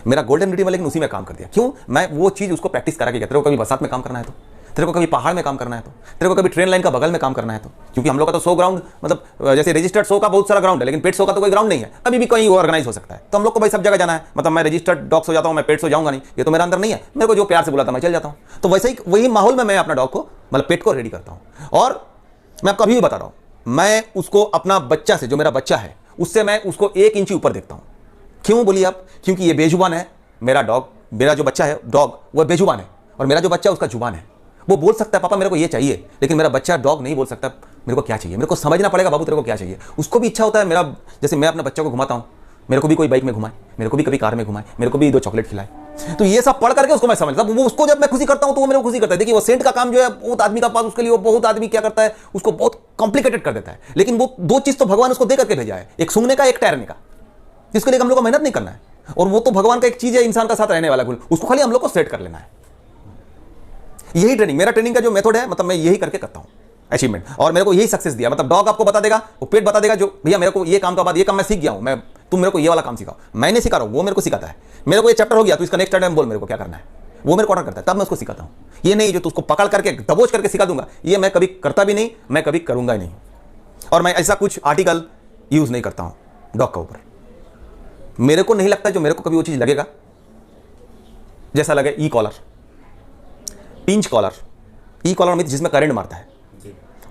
S3: मेरा गोल्डन रिट्रीवर लेकिन उसी में काम कर दिया। क्यों? मैं वो चीज़ उसको प्रैक्टिस करा के गया। तेरे को कभी बरसात में काम करना है तो, तेरे को कभी पहाड़ में काम करना है तो, तेरे को कभी ट्रेन लाइन का बगल में काम करना है तो, क्योंकि हम लोग का तो 100 ग्राउंड, मतलब जैसे रजिस्टर्ड 100 का बहुत सारा ग्राउंड है, लेकिन पेट 100 का तो कोई ग्राउंड नहीं है, कभी भी कहीं ऑर्गेनाइज हो सकता है। तो हम लोग को भाई सब जगह जाना है, मतलब मैं रजिस्टर्ड डॉग सो जाता हूँ, मैं पेट सो जाऊंगा नहीं, ये तो मेरा अंदर नहीं है, मेरे को जो प्यार से बुलाता मैं चल जाता हूँ। तो वैसे ही वही माहौल में मैं अपना डॉग को, मतलब पेट को रेडी करता हूँ। और मैं आपको अभी भी बता रहा हूँ, मैं उसको अपना बच्चा से, जो मेरा बच्चा है उससे मैं उसको 1 इंच ऊपर देखता हूँ। क्यों बोलिए आप? क्योंकि ये बेजुबान है मेरा डॉग, मेरा जो बच्चा है डॉग वो बेजुबान है, और मेरा जो बच्चा है उसका जुबान है। वो बोल सकता है पापा मेरे को ये चाहिए, लेकिन मेरा बच्चा डॉग नहीं बोल सकता मेरे को क्या चाहिए। मेरे को समझना पड़ेगा बाबू तेरे को क्या चाहिए। उसको भी इच्छा होता है मेरा, जैसे मैं अपने बच्चों को घुमाता हूँ, मेरे को भी कोई बाइक में घुमाए, मेरे को भी कभी कार में घुमाए, मेरे को भी 2 चॉकलेट खिलाए। तो ये सब पढ़ करके उसको मैं समझता हूँ, वो उसको जब मैं खुशी करता हूँ तो वो मेरे को खुशी करता है। देखिए वो सेंट का काम जो है बहुत आदमी का पास, उसके लिए वो बहुत आदमी क्या करता है, उसको बहुत कॉम्प्लिकेटेड कर देता है। लेकिन वो 2 चीज़ तो भगवान उसको दे करके भेजा है, एक सूंघने का, एक तैरने का, जिसके लिए हम लोग को मेहनत नहीं करना है। और वो तो भगवान का एक चीज़ है, इंसान का साथ रहने वाला गुण, उसको खाली हम लोग को सेट कर लेना है। यही ट्रेनिंग, मेरा ट्रेनिंग का जो मेथड है, मतलब मैं यही करके करता हूँ अचीवमेंट, और मेरे को यही सक्सेस दिया। मतलब डॉग आपको बता देगा, वो पेट बता देगा जो भैया मेरे को ये काम का बाद ये काम मैं सीख गया हूँ, मैं तुम मेरे को ये वाला काम सिखाओ। मैं नहीं सिखा रहा हूँ, वो मेरे को सिखाता है। मेरे को ये चैप्टर हो गया तो इसका नेक्स्ट टाइम बोल मेरे को क्या करना है, वो मेरे को ऑर्डर करता है, तब मैं उसको सिखाता हूँ। ये नहीं जो तो उसको पकड़ करके दबोच करके सिखा दूंगा, ये मैं कभी करता भी नहीं, मैं कभी करूंगा ही नहीं। और मैं ऐसा कुछ आर्टिकल यूज नहीं करता हूँ डॉग के ऊपर। मेरे को नहीं लगता जो मेरे को कभी वो चीज़ लगेगा जैसा लगे ई कॉलर, पिंच कॉलर, ई कॉलर में जिसमें करंट मारता है,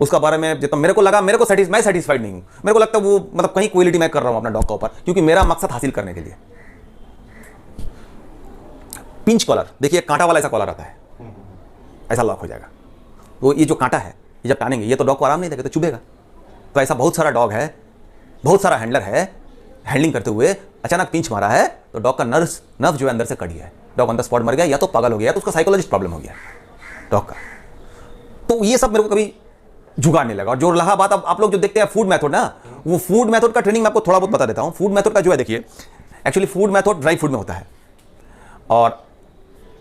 S3: उसका बारे में जितना मेरे को लगा, मेरे को मैं सेटिस्फाइड नहीं हूँ। मेरे को लगता है वो मतलब कहीं क्वालिटी मैं कर रहा हूँ अपना डॉग के ऊपर, क्योंकि मेरा मकसद हासिल करने के लिए। पिंच कॉलर देखिए, कांटा वाला ऐसा कॉलर आता है, ऐसा लॉक हो जाएगा। वो ये जो कांटा है ये जब टानेंगे ये तो डॉग को आराम नहीं देगा, तो चुभेगा। तो ऐसा बहुत सारा डॉग है, बहुत सारा हैंडलर है, हैंडलिंग करते हुए अचानक पिंच मारा है तो डॉग का नर्व जो है अंदर से कट गया है, डॉग अंदर स्पॉट मर गया, या तो पागल हो गया, या तो उसका साइकोलॉजिस्ट प्रॉब्लम हो गया डॉग का। तो ये सब मेरे को कभी जुगाड़ने लगा। और जो रहा बात, अब आप लोग जो देखते हैं फूड मेथड ना, वो फूड मेथड का ट्रेनिंग मैं आपको थोड़ा बहुत बता देता हूं। फूड मेथड का जो है, देखिए actually food method dry food में होता है, और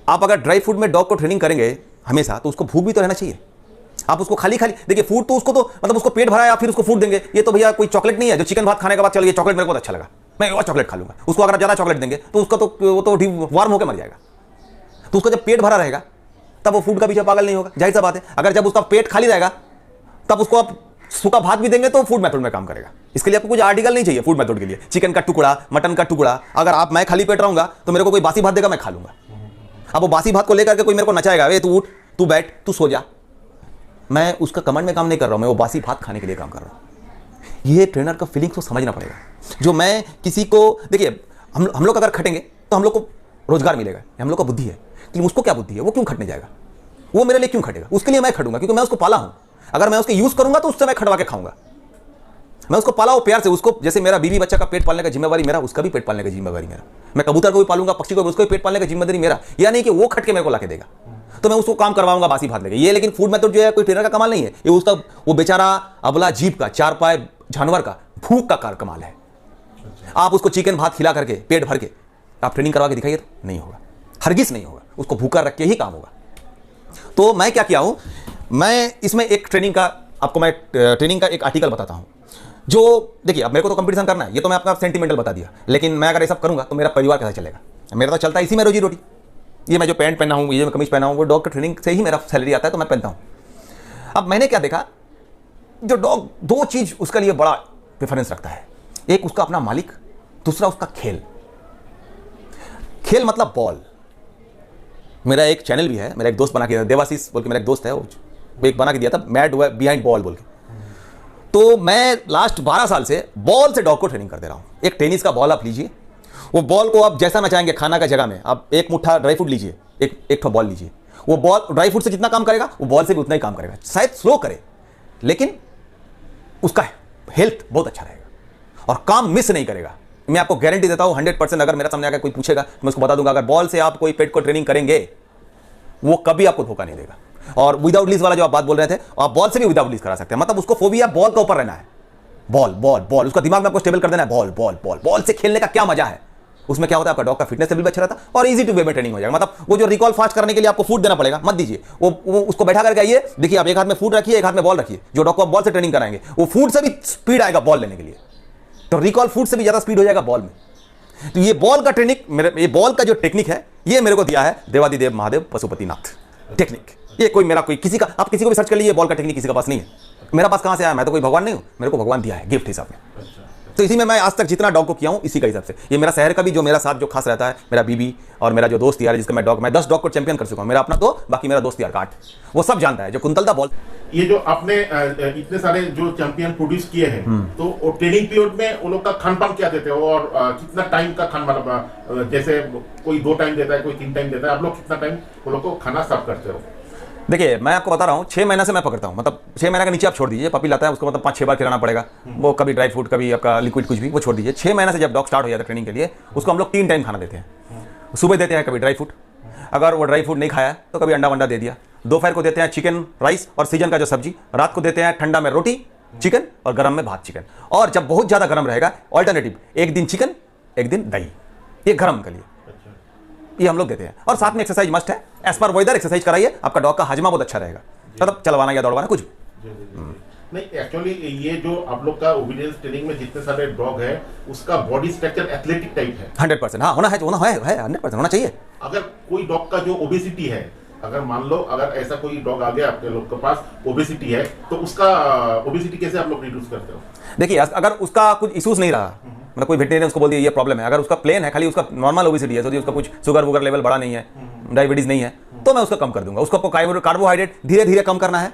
S3: आप अगर ड्राई फूड में डॉग को ट्रेनिंग करेंगे हमेशा, तो उसको भूख भी तो रहना चाहिए। आप उसको खाली खाली देखिए, फूड तो उसको तो मतलब उसको पेट भरा है, फिर उसको फूड देंगे, ये तो भैया कोई चॉकलेट नहीं है जो चिकन भात खाने के बाद चल, ये चॉकलेट मेरे को बहुत अच्छा लगा, मैं और चॉकलेट खा लूंगा। उसको अगर ज़्यादा चॉकलेट देंगे तो उसका तो वो तो वार्म होकर मर जाएगा। तो उसका जब पेट भरा रहेगा तब वो फूड का पीछे पागल नहीं होगा, जाहिर सा बात है। अगर जब उसका पेट खाली रहेगा तब उसको आप सूखा भात भी देंगे तो फूड मेथड में काम करेगा। इसके लिए आपको कुछ आर्टिकल नहीं चाहिए फूड मेथड के लिए। चिकन का टुकड़ा, मटन का टुकड़ा, अगर मैं खाली पेट रहूंगा तो मेरे को कोई बासी भात देगा, मैं खा लूंगा। अब वो बासी भात को लेकर के कोई मेरे को नचाएगा, वे तू उठ, तू बैठ, तू सो जा, मैं उसका कमांड में काम नहीं कर रहा हूं, मैं वो बासी भात खाने के लिए काम कर रहा हूं। ये ट्रेनर का फीलिंग्स को समझना पड़ेगा। जो मैं किसी को, देखिए हम लोग अगर खटेंगे तो हम लोग को रोजगार मिलेगा, हम लोग का बुद्धि है, लेकिन उसको क्या बुद्धि है, वो क्यों खटने जाएगा, वो मेरे लिए क्यों खटेगा? उसके लिए मैं खटूंगा क्योंकि मैं उसको पाला हूं। अगर मैं उसके यूज करूंगा तो उससे मैं खटवा के खाऊंगा। मैं उसको पाला हूं प्यार से, उसको जैसे मेरा बीवी बच्चा का पेट पालने का जिम्मेवारी मेरा, उसका भी पेट पालने का जिम्मेवारी मेरा। मैं कबूतर को भी पालूंगा, पक्षी को भी, उसको भी पेट पालने का जिम्मेदारी मेरा। या नहीं कि वो खट के मेरे को लाके देगा, तो मैं उसको काम करवाऊंगा बासी भात लेके। ये लेकिन फूड मेथड जो है कोई ट्रेनर का कमाल नहीं है, ये उसका वो बेचारा अबला जीव का, चार पाए जानवर का भूख का कमाल है। आप उसको चिकन भात खिला करके पेट भर के आप ट्रेनिंग करवा के दिखाइए तो नहीं होगा, हरगिज नहीं होगा। उसको भूखा रख के ही काम होगा। तो मैं क्या किया हूं, मैं इसमें एक ट्रेनिंग का आपको मैं ट्रेनिंग का एक आर्टिकल बताता हूं। जो देखिए, अब मेरे को तो कंपटीशन करना है, ये तो मैं आपका सेंटिमेंटल बता दिया, लेकिन मैं अगर ये सब करूंगा तो मेरा परिवार कैसे चलेगा? मेरा तो चलता है इसी में रोजी रोटी। ये मैं जो पैंट पहना हूं, ये जो कमीज पहना हूं, वो डॉग की ट्रेनिंग से ही मेरा सैलरी आता है, तो मैं पहनता हूं। अब मैंने क्या देखा, जो डॉग दो चीज उसके लिए बड़ा प्रेफरेंस रखता है, एक उसका अपना मालिक, दूसरा उसका खेल। खेल मतलब बॉल। मेरा एक चैनल भी है, मेरा एक दोस्त बना के, देवाशीष बोल के मेरा एक दोस्त है, वो एक बना के दिया था, मैड बिहाइंड बॉल बोल के। तो मैं लास्ट 12 साल से बॉल से डॉग को ट्रेनिंग कर दे रहा हूं। एक टेनिस का बॉल आप लीजिए, वो बॉल को आप जैसा नचाएंगे खाना का जगह में, आप एक मुट्ठा ड्राई फ्रूट लीजिए, एक ठो बॉल लीजिए, वो बॉल ड्राई फ्रूट से जितना काम करेगा वो बॉल से भी उतना ही काम करेगा। शायद स्लो करे, लेकिन उसका हेल्थ बहुत अच्छा रहेगा और काम मिस नहीं करेगा। मैं आपको गारंटी देता हूं 100%। अगर मेरा सामने आकर कोई पूछेगा तो मैं उसको बता दूंगा, अगर बॉल से आप कोई पेट को ट्रेनिंग करेंगे वो कभी आपको धोखा नहीं देगा। और विदाउट लीज वाला जो आप बात बोल रहे थे, आप बॉल से भी विदाउट लीज करा सकते हैं। मतलब उसको फोबिया बॉल का ऊपर रहना है, बॉल बॉल बॉल, उसका दिमाग में आपको स्टेबल कर देना है, बॉल बॉल बॉल। बॉल से खेलने का क्या मजा है, उसमें क्या होता है, आपका डॉग का फिटनेस लेवल भी अच्छा रहता है और इजी टू वे में ट्रेनिंग हो जाएगा। मतलब वो जो रिकॉल फास्ट करने के लिए आपको फूड देना पड़ेगा, मत दीजिए। वो उसको बैठा करके आइए, देखिए आप एक हाथ में फूड रखिए, एक हाथ में बॉल रखिए। जो डॉग को आप बॉल से ट्रेनिंग कराएंगे वो फूड से भी स्पीड आएगा बॉल लेने के लिए, तो रिकॉल फूड से भी ज्यादा स्पीड हो जाएगा बॉल में। तो ये बॉल का ट्रेनिंग, ये बॉल का जो टेक्निक है, ये मेरे को दिया है देवादिदेव महादेव पशुपतिनाथ टेक्निक। ये कोई मेरा कोई किसी का, आप किसी को भी सर्च कर लीजिए, बॉल का टेक्निक किसी का पास नहीं है। मेरा पास कहां से आया? मैं तो कोई भगवान नहीं हूं, मेरे को भगवान दिया है गिफ्ट हिसाब में। तो इसी में मैं आज तक जितना डॉग को किया हूं इसी का हिसाब से। ये मेरा शहर का भी जो मेरा साथ जो खास रहता है, मेरा बीबी और मेरा जो दोस्त यार है जिसका मैं 10 डॉग को चैंपियन कर चुका हूं। मेरा अपना तो, बाकी मेरा दोस्त यार काट, वो सब जानता है। जो कुंतल था बॉल,
S2: ये जो आपने इतने सारे जो चैंपियन प्रोड्यूस किए हैं, तो ट्रेनिंग पीरियड में उन लोग का खान पान क्या देते हो और कितना टाइम का खान, मतलब जैसे कोई 2 टाइम देता है, कोई 3 टाइम देता है, आप लोग कितना टाइम उन लोग को खाना सर्व करते हो?
S3: देखिए मैं आपको बता रहा हूँ, 6 महीने से मैं पकड़ता हूँ। मतलब 6 महीने के नीचे आप छोड़ दीजिए, पपी लाता है उसको मतलब 5-6 बार खिलाना पड़ेगा। वो कभी ड्राई फ्रूट, कभी आपका लिक्विड, कुछ भी, वो छोड़ दीजिए। 6 महीने से जब डॉग स्टार्ट हो जाता है ट्रेनिंग के लिए, उसको हम लोग 3 टाइम खाना देते हैं। सुबह देते हैं कभी ड्राई फ्रूट, अगर वो ड्राई फ्रूट नहीं खाया तो कभी अंडा वंडा दे दिया। दोपहर को देते हैं चिकन राइस और सीजन का जो सब्जी। रात को देते हैं ठंडा में रोटी चिकन और गर्म में भात चिकन। और जब बहुत ज़्यादा गर्म रहेगा, ऑल्टरनेटिव, एक दिन चिकन एक दिन दही, ये गर्म के लिए ये हम लोग देते हैं। और साथ में एक्सरसाइज मस्ट है, एज पर वेदर एक्सरसाइज कराइए, आपका डॉग का हाजमा बहुत अच्छा रहेगा। मतलब चलवाना या दौड़वाना कुछ
S2: नहीं, एक्चुअली ये जो आप लोग का ओबीडियंस ट्रेनिंग में जितने सारे डॉग है, उसका बॉडी स्ट्रक्चर एथलेटिक टाइप है
S3: 100%। हाँ होना है 100% होना चाहिए।
S2: अगर कोई डॉग का जो ओबेसिटी है, अगर मान लो अगर ऐसा कोई डॉग आ गया आपके लोग के पास, ओबेसिटी है, तो उसका ओबेसिटी कैसे आप लोग रिड्यूस करते हो?
S3: देखिए अगर उसका कुछ इश्यूज नहीं रहा, मतलब कोई वेटरिनरियन उसको बोल दिया ये प्रॉब्लम है, अगर उसका प्लेन है, खाली उसका नॉर्मल ओबेसिटी है, सोचिए उसका कुछ शुगर वुगर लेवल बड़ा नहीं है, डायबिटीज नहीं है, तो मैं उसका कम कर दूंगा। उसको कार्बोहाइड्रेट धीरे धीरे कम करना है,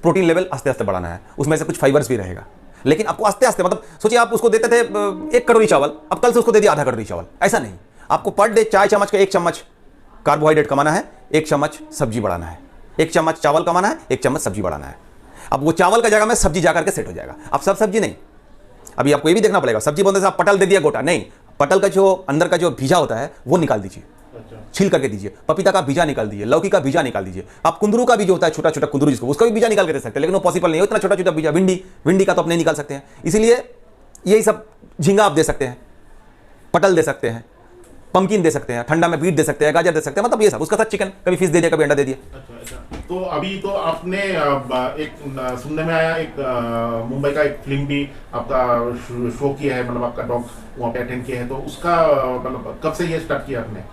S3: प्रोटीन लेवल आस्ते आस्ते बढ़ाना है, उसमें से कुछ फाइबर्स भी रहेगा। लेकिन आपको आस्ते आस्ते, मतलब सोचिए आप उसको देते थे 1 कटोरी चावल, अब कल से उसको दे दिया आधा कटोरी चावल, ऐसा नहीं। आपको पर डे चाय चम्मच का 1 चम्मच कार्बोहाइड्रेट कमाना है, 1 चम्मच सब्जी बढ़ाना है, 1 चम्मच चावल कमाना है, 1 चम्मच सब्जी बढ़ाना है। अब वो चावल का जगह में सब्जी जाकर के सेट हो जाएगा। अब सब सब्जी नहीं, अभी आपको ये भी देखना पड़ेगा, सब्जी बोलते से आप पटल दे दिया गोटा, नहीं, पटल का जो अंदर का जो भीजा होता है वो निकाल दीजिए,
S2: अच्छा।
S3: छील करके दीजिए, पपीता का बीजा निकाल दीजिए, लौकी का बीजा निकाल दीजिए, आप कुंदरू का बीज होता है छोटा छोटा कुंदरू जिसको, उसका भी बीजा निकाल के दे सकते हैं, लेकिन वो पॉसिबल नहीं है इतना छोटा छोटा बीजा। भिंडी का तो आप नहीं निकाल सकते हैं, इसीलिए यही सब झींगा आप दे सकते हैं, पटल दे सकते हैं, पंपकिन दे सकते हैं, ठंडा में बीट दे सकते हैं, गाजर दे सकते हैं, मतलब ये सब। उसका साथ चिकन, कभी फिश दे दिया, कभी अंडा दे दिया।
S2: अच्छा। तो अभी तो आपने एक सुनने में आया, एक मुंबई का एक फिल्म भी आपका शो किया है, मतलब आपका डॉग वहाँ पे अटेंड किया है, तो उसका मतलब कब से ये स्टार्ट किया आपने?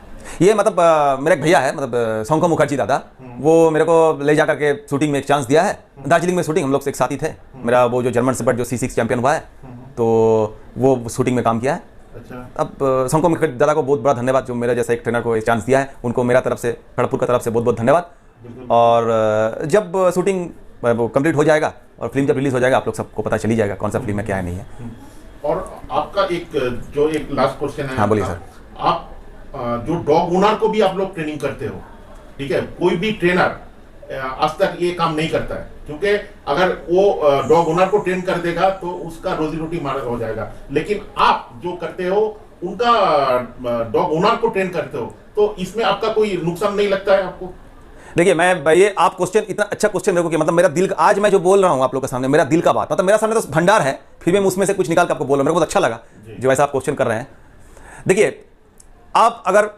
S3: ये मतलब मेरा एक भैया है, मतलब शंकर मुखर्जी दादा, वो मेरे को ले जा करके शूटिंग में एक चांस दिया है। दार्जिलिंग में शूटिंग, हम लोग एक साथ ही थे। मेरा वो जो जर्मन शेफर्ड जो C6 चैंपियन हुआ है, तो वो शूटिंग में काम किया है।
S2: अच्छा।
S3: अब शंकर मुखर्जी दादा को बहुत बड़ा धन्यवाद, जो मेरा जैसा एक ट्रेनर को एक चांस दिया है, उनको मेरा तरफ से, खड़गपुर का तरफ से बहुत बहुत धन्यवाद। और जब शूटिंग वो कंप्लीट हो जाएगा और फिल्म जब रिलीज हो जाएगा, आप लोग सबको पता चली जाएगा कौन सा फिल्म है, क्या है, नहीं है।
S2: और आपका एक लास्ट क्वेश्चन है।
S3: हाँ, बोलिए सर।
S2: आप जो डॉग ओनर को भी आप लोग ट्रेनिंग करते हो, ठीक है? कोई भी ट्रेनर आज तक ये काम नहीं करता है, क्योंकि अगर वो डॉग ओनर को ट्रेन कर देगा तो उसका रोजी रोटी मार हो जाएगा। लेकिन आप जो करते हो, उनका डॉग ओनर को ट्रेन करते हो, तो इसमें आपका कोई नुकसान नहीं लगता है आपको?
S3: देखिए, मैं ये आप क्वेश्चन, इतना अच्छा क्वेश्चन मेरे को किया, मतलब मेरा दिल, आज मैं जो बोल रहा हूँ आप लोग के सामने, मेरा दिल का बात, मतलब मेरा सामने तो भंडार है, फिर मैं उसमें से कुछ निकाल के आपको बोल रहा हूँ। मेरे को बहुत अच्छा लगा जो ऐसा आप क्वेश्चन कर रहे हैं। देखिए, आप अगर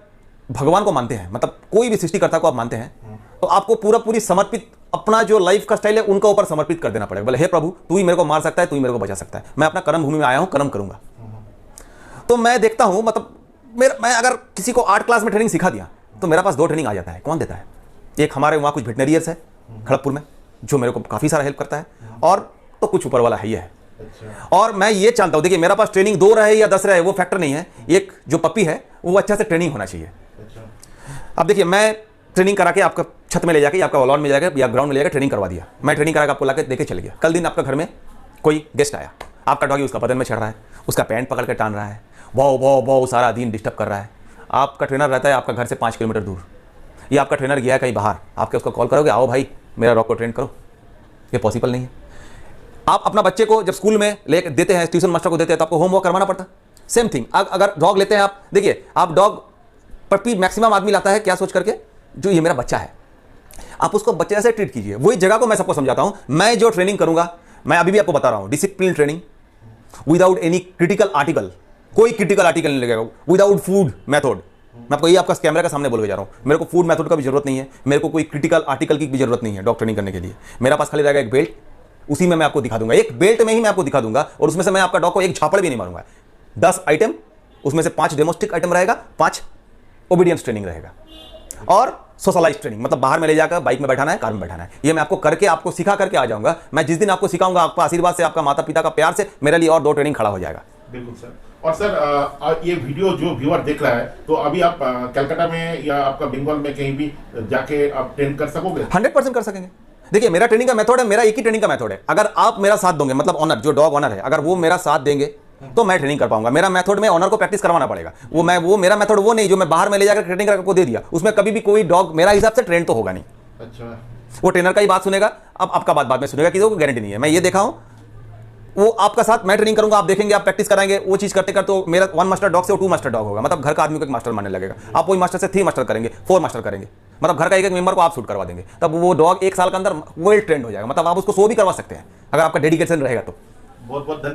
S3: भगवान को मानते हैं, मतलब कोई भी सृष्टिकर्ता को आप मानते हैं, तो आपको पूरी समर्पित अपना जो लाइफ का स्टाइल है उनका ऊपर समर्पित कर देना पड़ेगा। बोले हे प्रभु, तू ही मेरे को मार सकता है, तू ही मेरे को बचा सकता है, मैं अपना कर्म भूमि में आया हूं, कर्म करूंगा। तो मैं देखता हूं, मतलब मैं अगर किसी को 8 क्लास में ट्रेनिंग सिखा दिया, तो मेरे पास 2 ट्रेनिंग आ जाता है। कौन देता है? एक हमारे वहाँ कुछ वेटनरियर्स है खड़गपुर में, जो मेरे को काफ़ी सारा हेल्प करता है, और तो कुछ ऊपर वाला ही है। और मैं ये जानता हूँ, देखिए मेरा पास ट्रेनिंग 2 रहे या 10 रहे वो फैक्टर नहीं है, एक जो पपी है वो अच्छा से ट्रेनिंग होना चाहिए। अब देखिए, मैं ट्रेनिंग करा के आपका छत में ले जाके, आपका लॉन में ले जाकर या ग्राउंड में ले जाकर ट्रेनिंग करवा दिया, मैं ट्रेनिंग करा के आपको लाके देके चले गया। कल दिन आपका घर में कोई गेस्ट आया, आपका डॉगी उसका बदन में चढ़ रहा है, उसका पैंट पकड़ के टान रहा है, वो सारा दिन डिस्टर्ब कर रहा है। आपका ट्रेनर रहता है आपका घर से 5 किलोमीटर दूर, या आपका ट्रेनर गया है कहीं बाहर, आपके उसको कॉल करोगे, आओ भाई मेरा डॉग को ट्रेन करो, ये पॉसिबल नहीं है। आप अपना बच्चे को जब स्कूल में ले देते हैं, ट्यूशन मास्टर को देते हैं, तो आपको होमवर्क करवाना पड़ता है। सेम थिंग अगर डॉग लेते हैं आप, देखिए आप डॉग पपी मैक्सिमम आदमी लाता है क्या सोच करके, जो ये मेरा बच्चा है, आप उसको बच्चे जैसे ट्रीट कीजिए। वही जगह को मैं सबको समझाता हूं। मैं जो ट्रेनिंग करूंगा, मैं अभी भी आपको बता रहा हूं, discipline training without any critical article, कोई क्रिटिकल आर्टिकल नहीं लगेगा, विदाउट फूड मेथड। मैं आपको ये आपका कैमरा के सामने बोल के जा रहा हूं, मेरे को फूड मेथड का भी जरूरत नहीं है, मेरे को कोई क्रिटिकल आर्टिकल की भी जरूरत नहीं है डॉग ट्रेनिंग करने के लिए। मेरा पास खाली रहेगा एक बेल्ट, उसी में मैं आपको दिखा दूंगा, एक बेल्ट में ही मैं आपको दिखा दूंगा, और उसमें से मैं आपका डॉग को एक झापड़ भी नहीं मारूंगा। 10 आइटम, उसमें से 5 डेमोस्टिक आइटम रहेगा, 5 ओबीडियंस ट्रेनिंग रहेगा, और सोशलाइज ट्रेनिंग, मतलब बाहर में ले जाकर बाइक में बैठाना है, कार में बैठाना है। ये मैं आपको करके, आपको सिखा करके आ जाऊंगा। मैं जिस दिन आपको सिखाऊंगा, आपका आशीर्वाद से, आपका माता पिता का प्यार से, मेरे लिए और 2 ट्रेनिंग खड़ा हो जाएगा।
S2: बिल्कुल सर। और सर, ये वीडियो जो व्यूअर देख रहा है, तो अभी आप कलकत्ता में या आपका बंगाल में कहीं भी जाके आप ट्रेन कर सकोगे?
S3: 100% कर सकेंगे। देखिए, मेरा ट्रेनिंग का मेथड है, मेरा एक ही ट्रेनिंग का मेथड है। अगर आप मेरा साथ दोगे, मतलब ऑनर, जो डॉग ऑनर है, अगर वो मेरा साथ देंगे तो मैं ट्रेनिंग कर पाऊंगा। मेरा मेथड में ऑनर को प्रैक्टिस करवाना पड़ेगा। वो मेरा मेथड वो नहीं जो मैं बाहर में ले जाकर ट्रेनिंग करके दे दिया, उसमें कभी भी कोई डॉग मेरा हिसाब से ट्रेन तो होगा नहीं।
S2: अच्छा।
S3: वो ट्रेनर का ही बात सुनेगा, अब आपका बात बाद में सुनेगा, कि वो गारंटी नहीं है। मैं ये देखा हूं, वो आपका साथ मैं ट्रेनिंग करूंगा, आप देखेंगे, आप प्रैक्टिस कराएंगे, वो चीज करते करते तो मेरा 1 मास्टर डॉग से 2 मास्टर डॉग होगा। मतलब घर का आदमी को एक मास्टर मानने लगेगा। आप वही मास्टर से 3 मास्टर करेंगे, 4 मास्टर करेंगे, मतलब घर का एक मेंबर को आप शूट करवा देंगे, तब वो डॉग 1 साल के अंदर वेल ट्रेंड हो जाएगा। मतलब आप उसको शो भी करवा सकते हैं अगर आपका डेडिकेशन रहेगा तो।
S2: बहुत बहुत